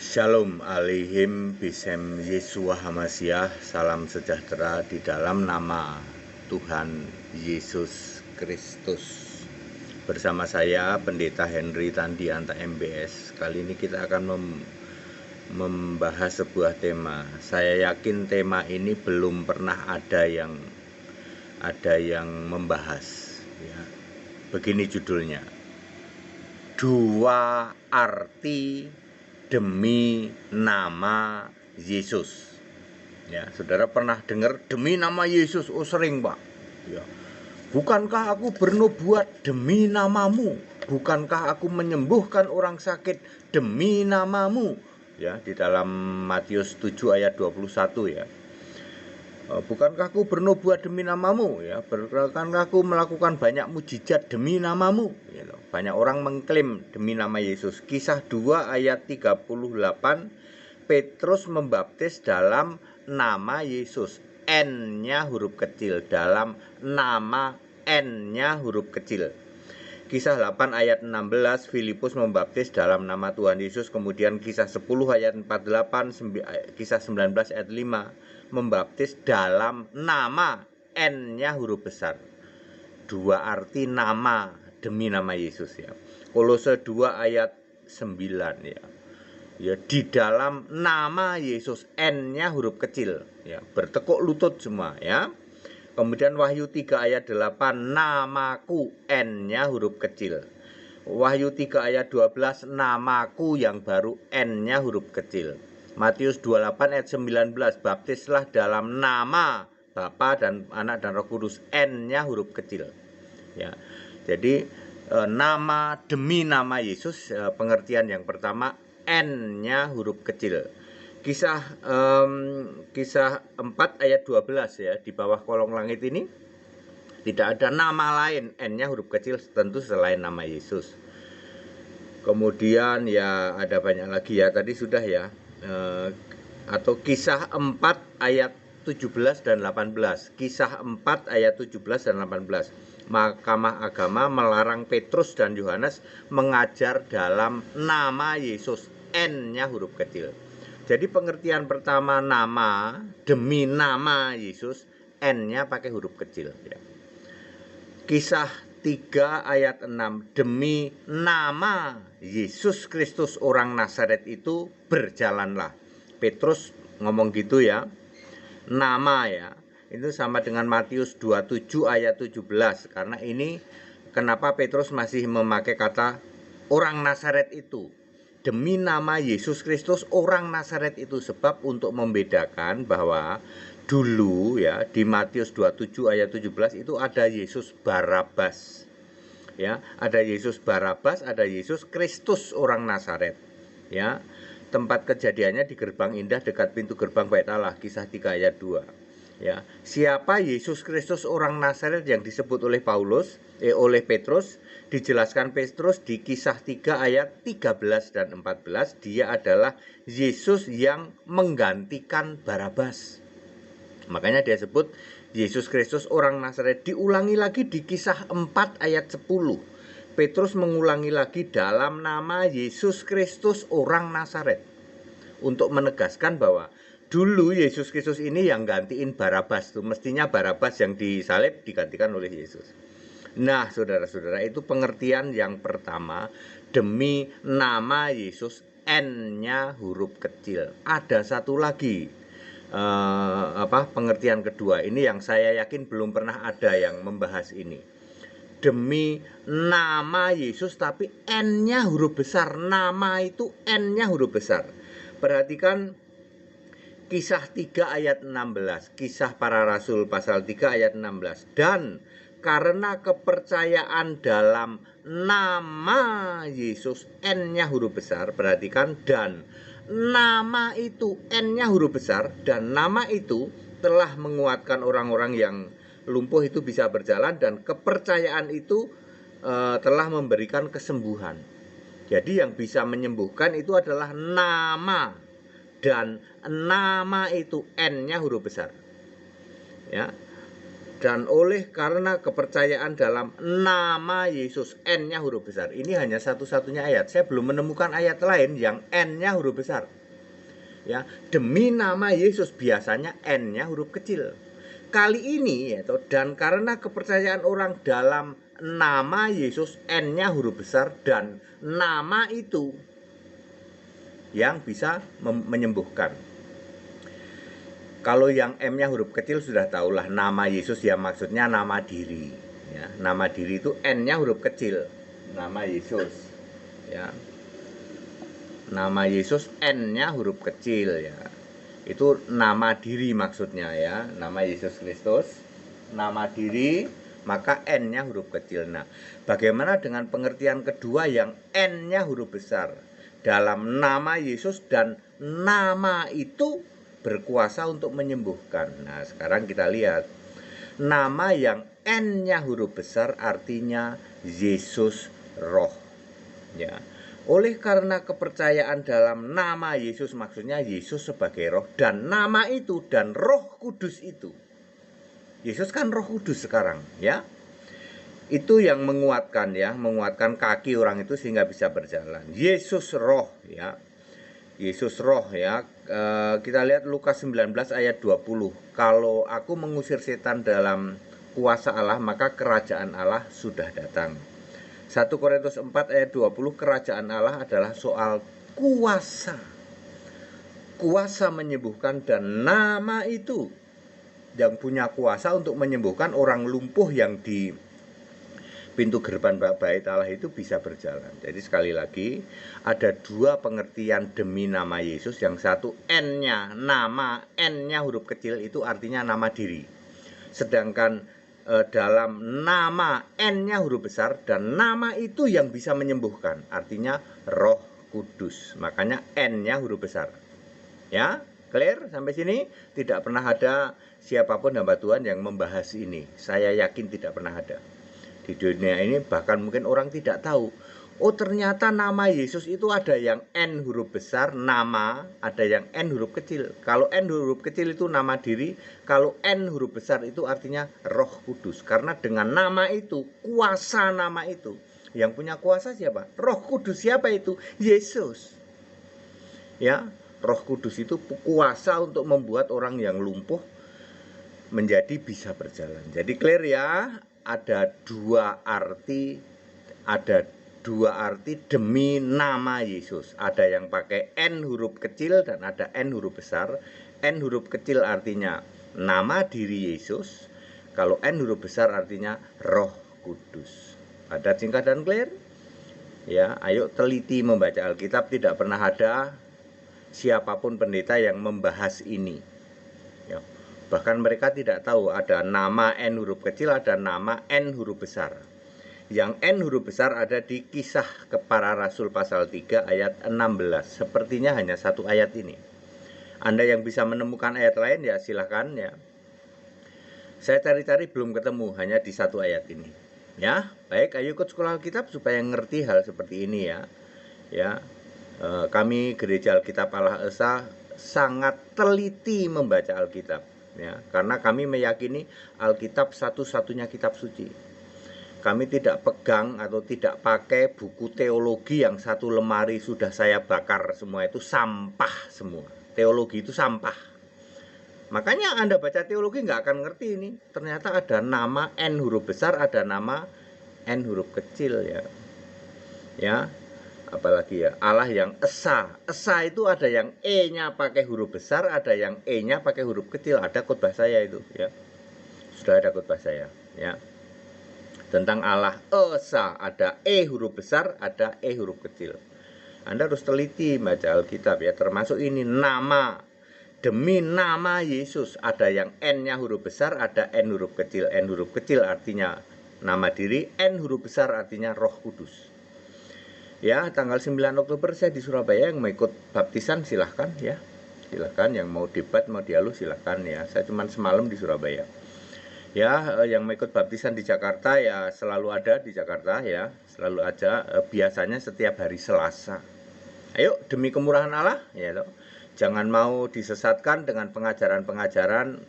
Shalom alaihim bisem Yesua Hamasyah. Salam sejahtera di dalam nama Tuhan Yesus Kristus. Bersama saya Pendeta Henry Tandianta MBS. Kali ini kita akan membahas sebuah tema. Saya yakin tema ini belum pernah ada yang membahas ya. Begini judulnya: dua arti demi nama Yesus. Ya, saudara pernah dengar demi nama Yesus? Oh, sering, Pak. Ya. Bukankah aku bernubuat demi namamu? Bukankah aku menyembuhkan orang sakit demi namamu? Ya, di dalam Matius 7 ayat 21 ya. Bukankah aku bernubuat demi namamu? Ya, bukankah aku melakukan banyak mujizat demi namamu? Gitu. Banyak orang mengklaim demi nama Yesus. Kisah 2 ayat 38, Petrus membaptis dalam nama Yesus. N-nya huruf kecil, dalam nama N-nya huruf kecil. Kisah 8 ayat 16, Filipus membaptis dalam nama Tuhan Yesus. Kemudian kisah 10 ayat 48, kisah 19 ayat 5 membaptis dalam nama N-nya huruf besar. Dua arti nama demi nama Yesus ya. Kolose 2 ayat 9 ya. Ya, di dalam nama Yesus, N-nya huruf kecil ya, bertekuk lutut semua ya. Kemudian Wahyu 3 ayat 8, namaku, N-nya huruf kecil. Wahyu 3 ayat 12, namaku yang baru, N-nya huruf kecil. Matius 28 ayat 19, baptislah dalam nama Bapa dan Anak dan Roh Kudus, N-nya huruf kecil. Ya. Jadi nama demi nama Yesus, pengertian yang pertama, N-nya huruf kecil. Kisah 4 ayat 12 ya, di bawah kolong langit ini tidak ada nama lain, N-nya huruf kecil tentu selain nama Yesus. Kemudian ya ada banyak lagi ya, tadi sudah ya, atau kisah 4 ayat 17 dan 18. Kisah 4 ayat 17 dan 18. Mahkamah Agama melarang Petrus dan Yohanes mengajar dalam nama Yesus, N-nya huruf kecil. Jadi pengertian pertama nama, demi nama Yesus, N-nya pakai huruf kecil ya. Kisah 3 ayat 6, demi nama Yesus Kristus orang Nazaret itu berjalanlah. Petrus ngomong gitu ya, nama ya, itu sama dengan Matius 27 ayat 17. Karena ini kenapa Petrus masih memakai kata orang Nazaret itu, demi nama Yesus Kristus orang Nazaret itu, sebab untuk membedakan bahwa dulu ya di Matius 27 ayat 17 itu ada Yesus Barabas. Ya, ada Yesus Barabas, ada Yesus Kristus orang Nazaret. Ya. Tempat kejadiannya di Gerbang Indah dekat pintu gerbang Bait Allah, kisah 3 ayat 2. Ya, siapa Yesus Kristus orang Nazaret yang disebut oleh oleh Petrus, dijelaskan Petrus di kisah 3 ayat 13 dan 14, dia adalah Yesus yang menggantikan Barabas. Makanya dia sebut Yesus Kristus orang Nazaret. Diulangi lagi di kisah 4 ayat 10. Petrus mengulangi lagi dalam nama Yesus Kristus orang Nazaret, untuk menegaskan bahwa dulu Yesus Kristus ini yang gantiin Barabas tuh. Mestinya Barabas yang disalib digantikan oleh Yesus. Nah, saudara-saudara, itu pengertian yang pertama, demi nama Yesus, N-nya huruf kecil. Ada satu lagi pengertian kedua, ini yang saya yakin belum pernah ada yang membahas ini. Demi nama Yesus tapi N-nya huruf besar. Nama itu N-nya huruf besar. Perhatikan kisah 3 ayat 16, kisah para rasul pasal 3 ayat 16. Dan karena kepercayaan dalam nama Yesus, N-nya huruf besar. Perhatikan, dan nama itu N-nya huruf besar, dan nama itu telah menguatkan orang-orang yang lumpuh itu bisa berjalan, dan kepercayaan itu telah memberikan kesembuhan. Jadi yang bisa menyembuhkan itu adalah nama, dan nama itu N-nya huruf besar. Ya. dan oleh karena kepercayaan dalam nama Yesus, N-nya huruf besar. Ini hanya satu-satunya ayat. Saya belum menemukan ayat lain yang N-nya huruf besar. Ya, demi nama Yesus, biasanya N-nya huruf kecil. Kali ini yaitu dan karena kepercayaan orang dalam nama Yesus, N-nya huruf besar, dan nama itu yang bisa menyembuhkan. Kalau yang M-nya huruf kecil sudah tahulah, nama Yesus ya maksudnya nama diri. Ya, nama diri itu N-nya huruf kecil, nama Yesus. Ya, nama Yesus N-nya huruf kecil ya. Itu nama diri maksudnya ya, nama Yesus Kristus, nama diri, maka N-nya huruf kecil. Nah, bagaimana dengan pengertian kedua yang N-nya huruf besar? Dalam nama Yesus dan nama itu berkuasa untuk menyembuhkan. Nah, sekarang kita lihat. Nama yang N-nya huruf besar artinya Yesus Roh. Ya. Oleh karena kepercayaan dalam nama Yesus, maksudnya Yesus sebagai Roh, dan nama itu dan Roh Kudus itu. Yesus kan Roh Kudus sekarang, ya. Itu yang menguatkan ya, menguatkan kaki orang itu sehingga bisa berjalan. Yesus Roh ya. Yesus Roh ya. Kita lihat Lukas 19 ayat 20. Kalau aku mengusir setan dalam kuasa Allah, maka kerajaan Allah sudah datang. 1 Korintus 4 ayat 20, kerajaan Allah adalah soal kuasa. Kuasa menyembuhkan, dan nama itu yang punya kuasa untuk menyembuhkan orang lumpuh yang di pintu gerbang bait Allah itu bisa berjalan. Jadi sekali lagi ada dua pengertian demi nama Yesus. Yang satu N-nya, nama N-nya huruf kecil itu artinya nama diri. Sedangkan dalam nama N-nya huruf besar dan nama itu yang bisa menyembuhkan, artinya Roh Kudus. Makanya N-nya huruf besar. Ya, clear sampai sini? Tidak pernah ada siapapun hamba Tuhan yang membahas ini. Saya yakin tidak pernah ada. Di dunia ini bahkan mungkin orang tidak tahu. Oh, ternyata nama Yesus itu ada yang N huruf besar, nama, ada yang N huruf kecil. Kalau N huruf kecil itu nama diri, kalau N huruf besar itu artinya Roh Kudus. Karena dengan nama itu, kuasa nama itu, yang punya kuasa siapa? Roh Kudus. Siapa itu? Yesus. Ya, Roh Kudus itu kuasa untuk membuat orang yang lumpuh menjadi bisa berjalan. Jadi clear ya. Ada dua arti demi nama Yesus. Ada yang pakai N huruf kecil dan ada N huruf besar. N huruf kecil artinya nama diri Yesus. Kalau N huruf besar artinya Roh Kudus. Ada singkat dan clear? Ya, ayo teliti membaca Alkitab. Tidak pernah ada siapapun pendeta yang membahas ini. Ya. Bahkan mereka tidak tahu ada nama N huruf kecil, ada nama N huruf besar. Yang N huruf besar ada di Kisah Para Rasul pasal 3 ayat 16. Sepertinya hanya satu ayat ini. Anda yang bisa menemukan ayat lain ya silahkan ya. Saya cari-cari belum ketemu, hanya di satu ayat ini. Ya, baik, ayo ikut sekolah Alkitab supaya ngerti hal seperti ini ya. Ya, kami Gereja Alkitab Allah Esa sangat teliti membaca Alkitab. Ya, karena kami meyakini Alkitab satu-satunya kitab suci. Kami tidak pegang atau tidak pakai buku teologi yang satu lemari sudah saya bakar semua, itu sampah semua. Teologi itu sampah. Makanya Anda baca teologi nggak akan ngerti ini. Ternyata ada nama N huruf besar, ada nama N huruf kecil ya. Ya. Apalagi ya, Allah yang Esa. Esa itu ada yang E-nya pakai huruf besar, ada yang E-nya pakai huruf kecil. Ada khotbah saya itu ya. Sudah ada khotbah saya ya. Tentang Allah Esa, ada E huruf besar, ada E huruf kecil. Anda harus teliti baca Alkitab ya, termasuk ini nama. Demi nama Yesus, ada yang N-nya huruf besar, ada N huruf kecil. N huruf kecil artinya nama diri, N huruf besar artinya Roh Kudus. Ya, tanggal 9 Oktober saya di Surabaya. Yang mau ikut baptisan silahkan ya. Silahkan, yang mau debat, mau dialog silahkan ya. Saya cuma semalam di Surabaya. Ya, yang mau ikut baptisan di Jakarta ya selalu ada di Jakarta ya. Selalu aja, biasanya setiap hari Selasa. Ayo, demi kemurahan Allah ya loh. Jangan mau disesatkan dengan pengajaran-pengajaran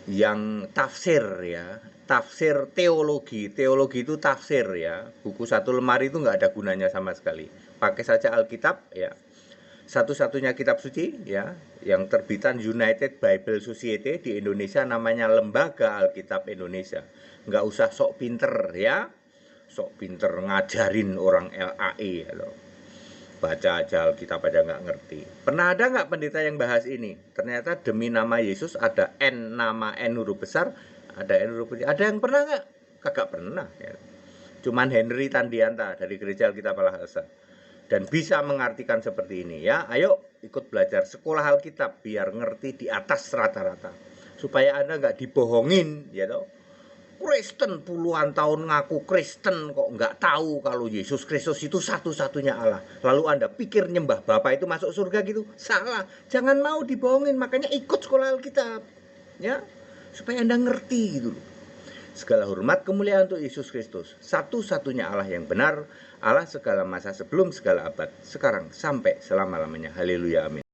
yang tafsir ya, tafsir teologi. Teologi itu tafsir ya. Buku satu lemari itu nggak ada gunanya sama sekali. Pakai saja Alkitab ya. Satu-satunya kitab suci ya, yang terbitan United Bible Society di Indonesia namanya Lembaga Alkitab Indonesia. Nggak usah sok pinter ya, sok pinter ngajarin orang LAE ya. Baca aja Alkitab aja nggak ngerti. Pernah ada nggak pendeta yang bahas ini? Ternyata demi nama Yesus ada N, nama N huruf besar, ada N huruf kecil. Ada yang pernah nggak? Kagak pernah ya. Cuman Henry Tandianta dari Gereja Alkitab Allah Esa. Dan bisa mengartikan seperti ini ya. Ayo ikut belajar sekolah Alkitab biar ngerti di atas rata-rata. Supaya Anda nggak dibohongin ya toh. Kristen puluhan tahun ngaku Kristen kok nggak tahu kalau Yesus Kristus itu satu-satunya Allah. Lalu Anda pikir nyembah Bapa itu masuk surga gitu? Salah. Jangan mau dibohongin, makanya ikut sekolah Alkitab. Ya, supaya Anda ngerti gitu. Segala hormat kemuliaan untuk Yesus Kristus, satu-satunya Allah yang benar, Allah segala masa sebelum segala abad, sekarang sampai selama-lamanya. Haleluya, amin.